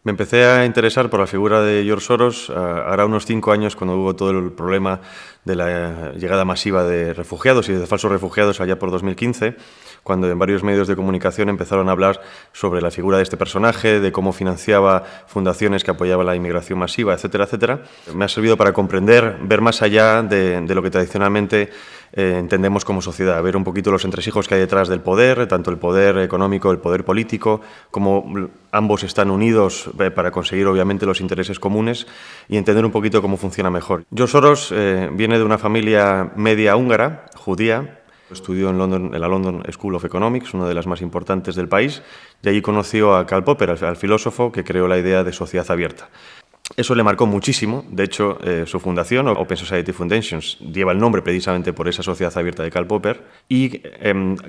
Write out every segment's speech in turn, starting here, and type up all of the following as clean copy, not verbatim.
Me empecé a interesar por la figura de George Soros ahora unos 5 años, cuando hubo todo el problema de la llegada masiva de refugiados y de falsos refugiados allá por 2015, cuando en varios medios de comunicación empezaron a hablar sobre la figura de este personaje, de cómo financiaba fundaciones que apoyaban la inmigración masiva, etcétera, etcétera. Me ha servido para comprender, ver más allá de lo que tradicionalmente entendemos como sociedad, ver un poquito los entresijos que hay detrás del poder, tanto el poder económico, el poder político, cómo ambos están unidos para conseguir obviamente los intereses comunes y entender un poquito cómo funciona mejor. George Soros viene de una familia media húngara, judía. Estudió en la London School of Economics, una de las más importantes del país, y allí conoció a Karl Popper, al filósofo que creó la idea de sociedad abierta. Eso le marcó muchísimo. De hecho, su fundación, Open Society Foundations, lleva el nombre precisamente por esa sociedad abierta de Karl Popper y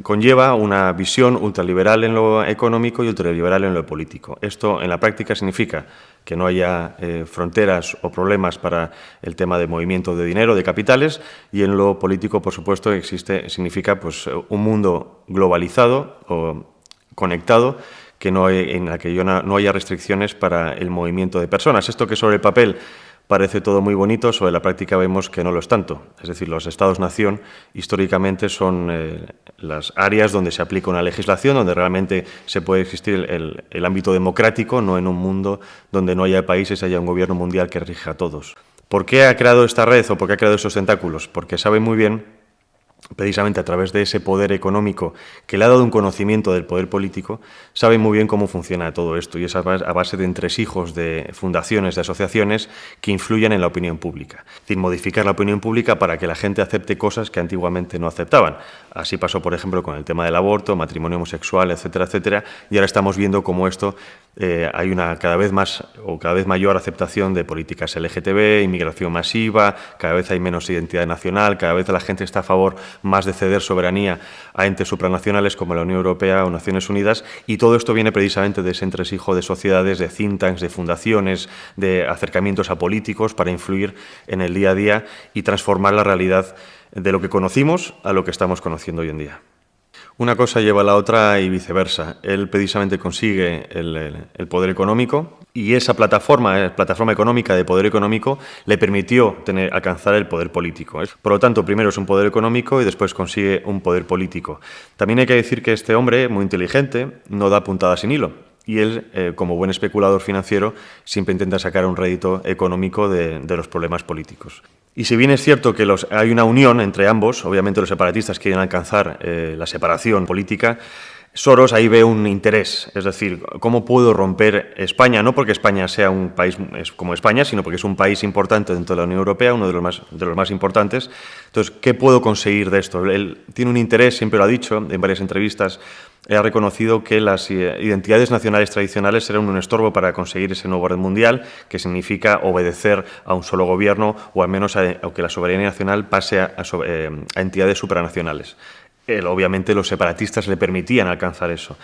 conlleva una visión ultraliberal en lo económico y ultraliberal en lo político. Esto, en la práctica, significa que no haya fronteras o problemas para el tema de movimiento de dinero, de capitales, y en lo político, por supuesto, significa pues, un mundo globalizado o conectado, en la que no haya restricciones para el movimiento de personas. Esto que sobre el papel parece todo muy bonito, sobre la práctica vemos que no lo es tanto. Es decir, los Estados-nación históricamente son las áreas donde se aplica una legislación, donde realmente se puede existir el ámbito democrático, no en un mundo donde no haya países, haya un gobierno mundial que rija a todos. ¿Por qué ha creado esta red o por qué ha creado esos tentáculos? Porque sabe muy bien, precisamente a través de ese poder económico que le ha dado un conocimiento del poder político, sabe muy bien cómo funciona todo esto y es a base de entresijos de fundaciones, de asociaciones que influyen en la opinión pública. Es decir, modificar la opinión pública para que la gente acepte cosas que antiguamente no aceptaban. Así pasó, por ejemplo, con el tema del aborto, matrimonio homosexual, etcétera, etcétera, y ahora estamos viendo cómo esto hay una cada vez mayor aceptación de políticas LGTB, inmigración masiva, cada vez hay menos identidad nacional, cada vez la gente está a favor más de ceder soberanía a entes supranacionales como la Unión Europea o Naciones Unidas, y todo esto viene precisamente de ese entresijo de sociedades, de think tanks, de fundaciones, de acercamientos a políticos para influir en el día a día y transformar la realidad de lo que conocimos a lo que estamos conociendo hoy en día. Una cosa lleva a la otra y viceversa. Él precisamente consigue el poder económico y esa plataforma económica de poder económico le permitió alcanzar el poder político. Por lo tanto, primero es un poder económico y después consigue un poder político. También hay que decir que este hombre, muy inteligente, no da puntadas sin hilo. Y él, como buen especulador financiero, siempre intenta sacar un rédito económico de los problemas políticos. Y si bien es cierto que hay una unión entre ambos, obviamente los separatistas quieren alcanzar la separación política, Soros ahí ve un interés, es decir, ¿cómo puedo romper España? No porque España sea un país como España, sino porque es un país importante dentro de la Unión Europea, uno de los más importantes. Entonces, ¿qué puedo conseguir de esto? Él tiene un interés, siempre lo ha dicho en varias entrevistas, ha reconocido que las identidades nacionales tradicionales eran un estorbo para conseguir ese nuevo orden mundial, que significa obedecer a un solo gobierno o al menos a que la soberanía nacional pase a entidades supranacionales. Obviamente los separatistas le permitían alcanzar eso.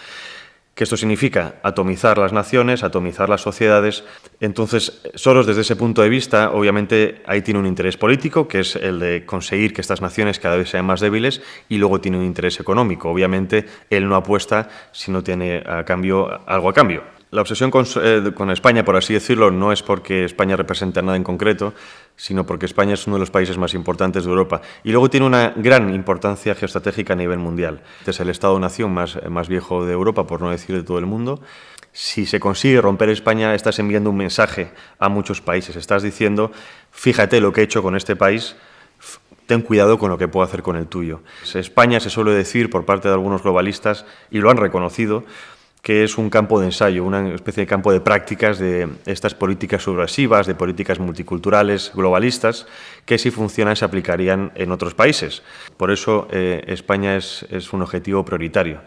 ¿Qué esto significa? Atomizar las naciones, atomizar las sociedades. Entonces, Soros, desde ese punto de vista, obviamente ahí tiene un interés político, que es el de conseguir que estas naciones cada vez sean más débiles, y luego tiene un interés económico. Obviamente, él no apuesta si no tiene algo a cambio. La obsesión con España, por así decirlo, no es porque España represente nada en concreto, sino porque España es uno de los países más importantes de Europa. Y luego tiene una gran importancia geoestratégica a nivel mundial. Es el Estado-nación más viejo de Europa, por no decir de todo el mundo. Si se consigue romper España, estás enviando un mensaje a muchos países. Estás diciendo, fíjate lo que he hecho con este país, ten cuidado con lo que puedo hacer con el tuyo. España, se suele decir por parte de algunos globalistas, y lo han reconocido, que es un campo de ensayo, una especie de campo de prácticas de estas políticas subversivas, de políticas multiculturales, globalistas, que si funcionan se aplicarían en otros países. Por eso España es un objetivo prioritario.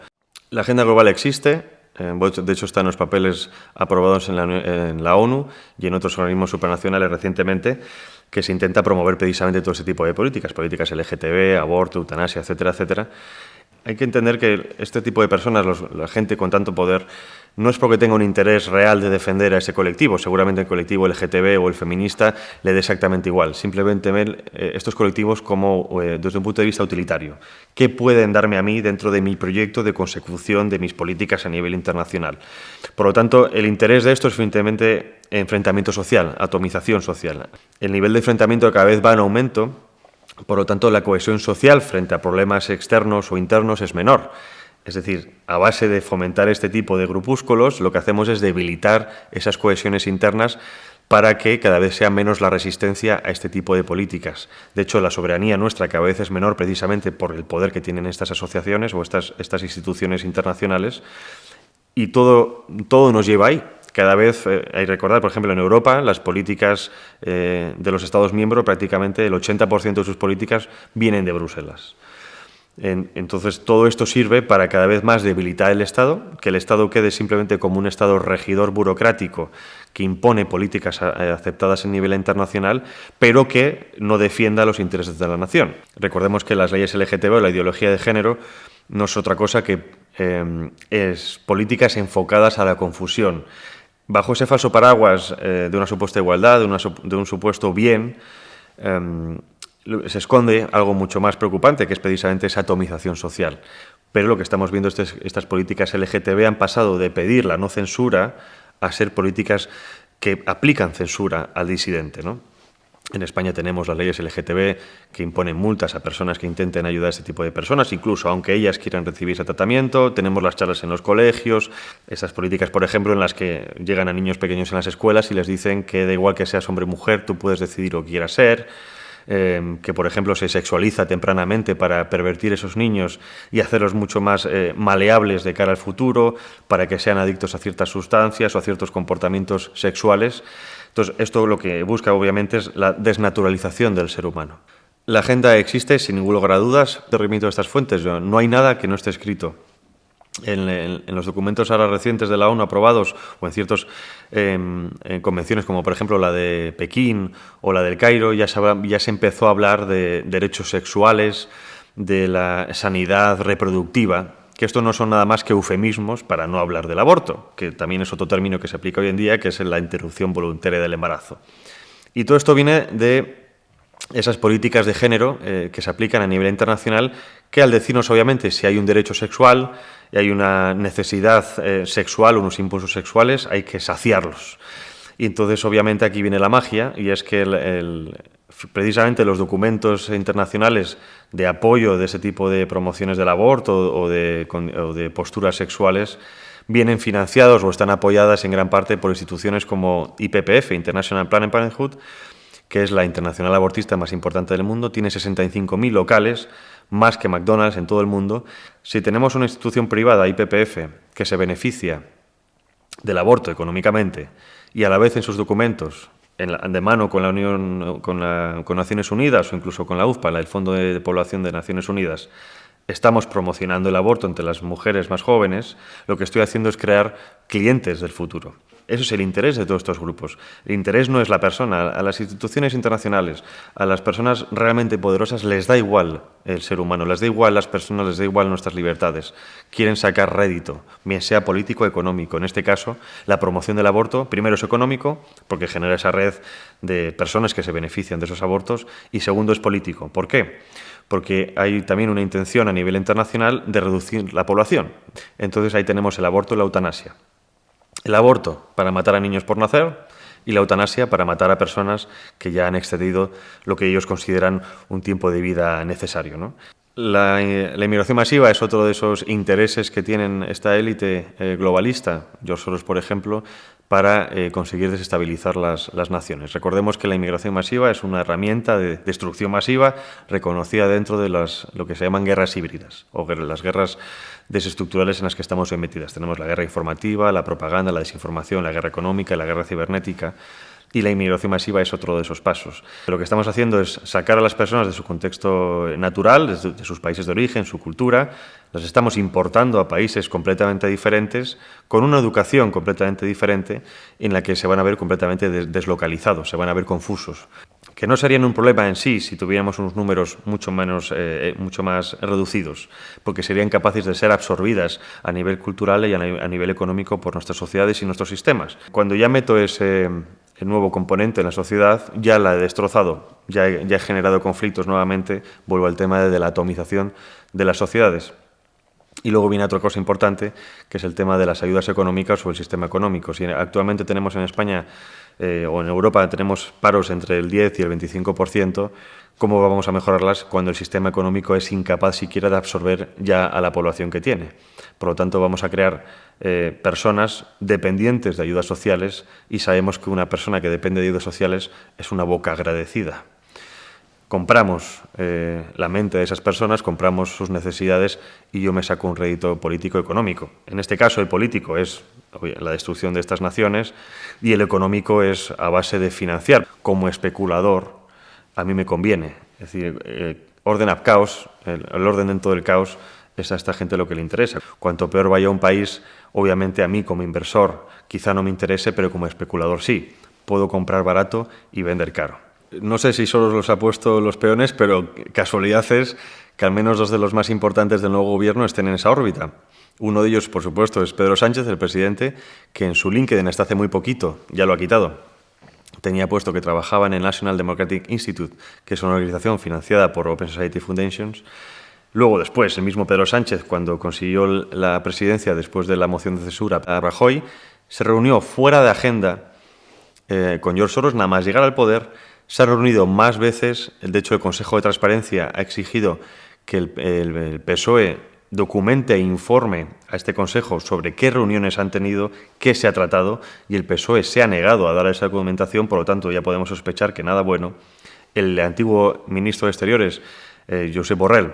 La agenda global existe, de hecho están los papeles aprobados en la ONU y en otros organismos supranacionales recientemente, que se intenta promover precisamente todo ese tipo de políticas LGTB, aborto, eutanasia, etcétera, etcétera. Hay que entender que este tipo de personas, la gente con tanto poder, no es porque tenga un interés real de defender a ese colectivo, seguramente el colectivo LGTB o el feminista le dé exactamente igual, simplemente ver estos colectivos como desde un punto de vista utilitario. ¿Qué pueden darme a mí dentro de mi proyecto de consecución de mis políticas a nivel internacional? Por lo tanto, el interés de esto es evidentemente enfrentamiento social, atomización social. El nivel de enfrentamiento cada vez va en aumento, por lo tanto, la cohesión social frente a problemas externos o internos es menor. Es decir, a base de fomentar este tipo de grupúsculos, lo que hacemos es debilitar esas cohesiones internas para que cada vez sea menos la resistencia a este tipo de políticas. De hecho, la soberanía nuestra cada vez es menor precisamente por el poder que tienen estas asociaciones o estas instituciones internacionales, y todo nos lleva ahí. Cada vez, hay que recordar, por ejemplo, en Europa, las políticas de los Estados miembros, prácticamente el 80% de sus políticas vienen de Bruselas. Entonces, todo esto sirve para cada vez más debilitar el Estado, que el Estado quede simplemente como un Estado regidor burocrático que impone políticas aceptadas a nivel internacional, pero que no defienda los intereses de la nación. Recordemos que las leyes LGTB o la ideología de género no es otra cosa que es políticas enfocadas a la confusión. Bajo ese falso paraguas de una supuesta igualdad, de un supuesto bien, se esconde algo mucho más preocupante, que es precisamente esa atomización social. Pero lo que estamos viendo es que estas políticas LGTB han pasado de pedir la no censura a ser políticas que aplican censura al disidente, ¿no? En España tenemos las leyes LGTB que imponen multas a personas que intenten ayudar a este tipo de personas, incluso aunque ellas quieran recibir ese tratamiento. Tenemos las charlas en los colegios, esas políticas, por ejemplo, en las que llegan a niños pequeños en las escuelas y les dicen que da igual que seas hombre o mujer, tú puedes decidir lo que quieras ser. Que, por ejemplo, se sexualiza tempranamente para pervertir a esos niños y hacerlos mucho más maleables de cara al futuro, para que sean adictos a ciertas sustancias o a ciertos comportamientos sexuales. Entonces, esto lo que busca, obviamente, es la desnaturalización del ser humano. La agenda existe, sin ningún lugar a dudas. Te remito a estas fuentes. No hay nada que no esté escrito. En los documentos ahora recientes de la ONU aprobados o en ciertas convenciones como por ejemplo la de Pekín o la del Cairo ya se empezó a hablar de derechos sexuales, de la sanidad reproductiva, que esto no son nada más que eufemismos para no hablar del aborto, que también es otro término que se aplica hoy en día, que es la interrupción voluntaria del embarazo. Y todo esto viene de esas políticas de género que se aplican a nivel internacional, que al decirnos obviamente si hay un derecho sexual y hay una necesidad sexual, unos impulsos sexuales, hay que saciarlos. Y entonces obviamente aquí viene la magia, y es que precisamente los documentos internacionales de apoyo de ese tipo de promociones del aborto o de posturas sexuales vienen financiados o están apoyadas en gran parte por instituciones como IPPF, International Planned Parenthood, que es la internacional abortista más importante del mundo, tiene 65.000 locales, más que McDonald's en todo el mundo. Si tenemos una institución privada, IPPF, que se beneficia del aborto económicamente y a la vez en sus documentos, de mano con la Unión, con Naciones Unidas o incluso con la UNFPA, el Fondo de Población de Naciones Unidas, estamos promocionando el aborto entre las mujeres más jóvenes, lo que estoy haciendo es crear clientes del futuro. Eso es el interés de todos estos grupos. El interés no es la persona. A las instituciones internacionales, a las personas realmente poderosas les da igual el ser humano, les da igual las personas, les da igual nuestras libertades. Quieren sacar rédito, bien sea político o económico. En este caso, la promoción del aborto, primero es económico, porque genera esa red de personas que se benefician de esos abortos, y segundo es político. ¿Por qué? Porque hay también una intención a nivel internacional de reducir la población. Entonces ahí tenemos el aborto y la eutanasia. El aborto para matar a niños por nacer y la eutanasia para matar a personas que ya han excedido lo que ellos consideran un tiempo de vida necesario, ¿no? La inmigración masiva es otro de esos intereses que tienen esta élite globalista, George Soros, por ejemplo, para conseguir desestabilizar las naciones. Recordemos que la inmigración masiva es una herramienta de destrucción masiva reconocida dentro de lo que se llaman guerras híbridas o las guerras desestructurales en las que estamos metidas. Tenemos la guerra informativa, la propaganda, la desinformación, la guerra económica y la guerra cibernética, Y la inmigración masiva es otro de esos pasos. Lo que estamos haciendo es sacar a las personas de su contexto natural, de sus países de origen, su cultura, las estamos importando a países completamente diferentes, con una educación completamente diferente, en la que se van a ver completamente deslocalizados, se van a ver confusos. Que no serían un problema en sí si tuviéramos unos números mucho más reducidos, porque serían capaces de ser absorbidas a nivel cultural y a nivel económico por nuestras sociedades y nuestros sistemas. Cuando ya meto el nuevo componente en la sociedad, ya la he destrozado, ya he generado conflictos nuevamente, vuelvo al tema de la atomización de las sociedades. Y luego viene otra cosa importante, que es el tema de las ayudas económicas o el sistema económico. Si actualmente tenemos en España o en Europa tenemos paros entre el 10 y el 25%, ¿cómo vamos a mejorarlas cuando el sistema económico es incapaz siquiera de absorber ya a la población que tiene? Por lo tanto, vamos a crear personas dependientes de ayudas sociales, y sabemos que una persona que depende de ayudas sociales es una boca agradecida. Compramos la mente de esas personas, compramos sus necesidades y yo me saco un rédito político-económico. En este caso, el político es la destrucción de estas naciones y el económico es a base de financiar. Como especulador, a mí me conviene. Es decir, orden up caos, el orden dentro del caos, es a esta gente lo que le interesa. Cuanto peor vaya un país, obviamente a mí como inversor quizá no me interese, pero como especulador sí. Puedo comprar barato y vender caro. No sé si solo los ha puesto los peones, pero casualidad es que al menos dos de los más importantes del nuevo gobierno estén en esa órbita. Uno de ellos, por supuesto, es Pedro Sánchez, el presidente, que en su LinkedIn hasta hace muy poquito, ya lo ha quitado, tenía puesto que trabajaba en el National Democratic Institute, que es una organización financiada por Open Society Foundations. Luego, después, el mismo Pedro Sánchez, cuando consiguió la presidencia después de la moción de censura a Rajoy, se reunió fuera de agenda con George Soros, nada más llegar al poder. Se ha reunido más veces, de hecho el Consejo de Transparencia ha exigido que el PSOE documente e informe a este Consejo sobre qué reuniones han tenido, qué se ha tratado, y el PSOE se ha negado a dar esa documentación, por lo tanto ya podemos sospechar que nada bueno. El antiguo ministro de Exteriores, Josep Borrell,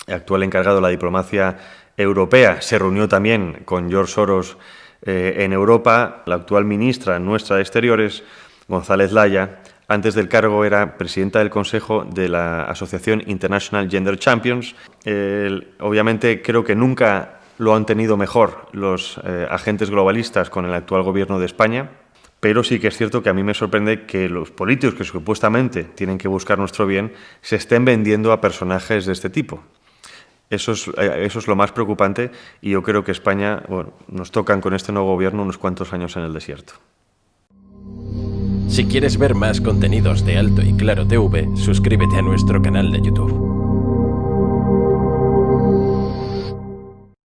actual encargado de la diplomacia europea, se reunió también con George Soros en Europa. La actual ministra nuestra de Exteriores, González Laya, antes del cargo era presidenta del Consejo de la Asociación International Gender Champions. Obviamente creo que nunca lo han tenido mejor los agentes globalistas con el actual gobierno de España, pero sí que es cierto que a mí me sorprende que los políticos que supuestamente tienen que buscar nuestro bien se estén vendiendo a personajes de este tipo. Eso es lo más preocupante, y yo creo que España, nos tocan con este nuevo gobierno unos cuantos años en el desierto. Si quieres ver más contenidos de Alto y Claro TV, suscríbete a nuestro canal de YouTube.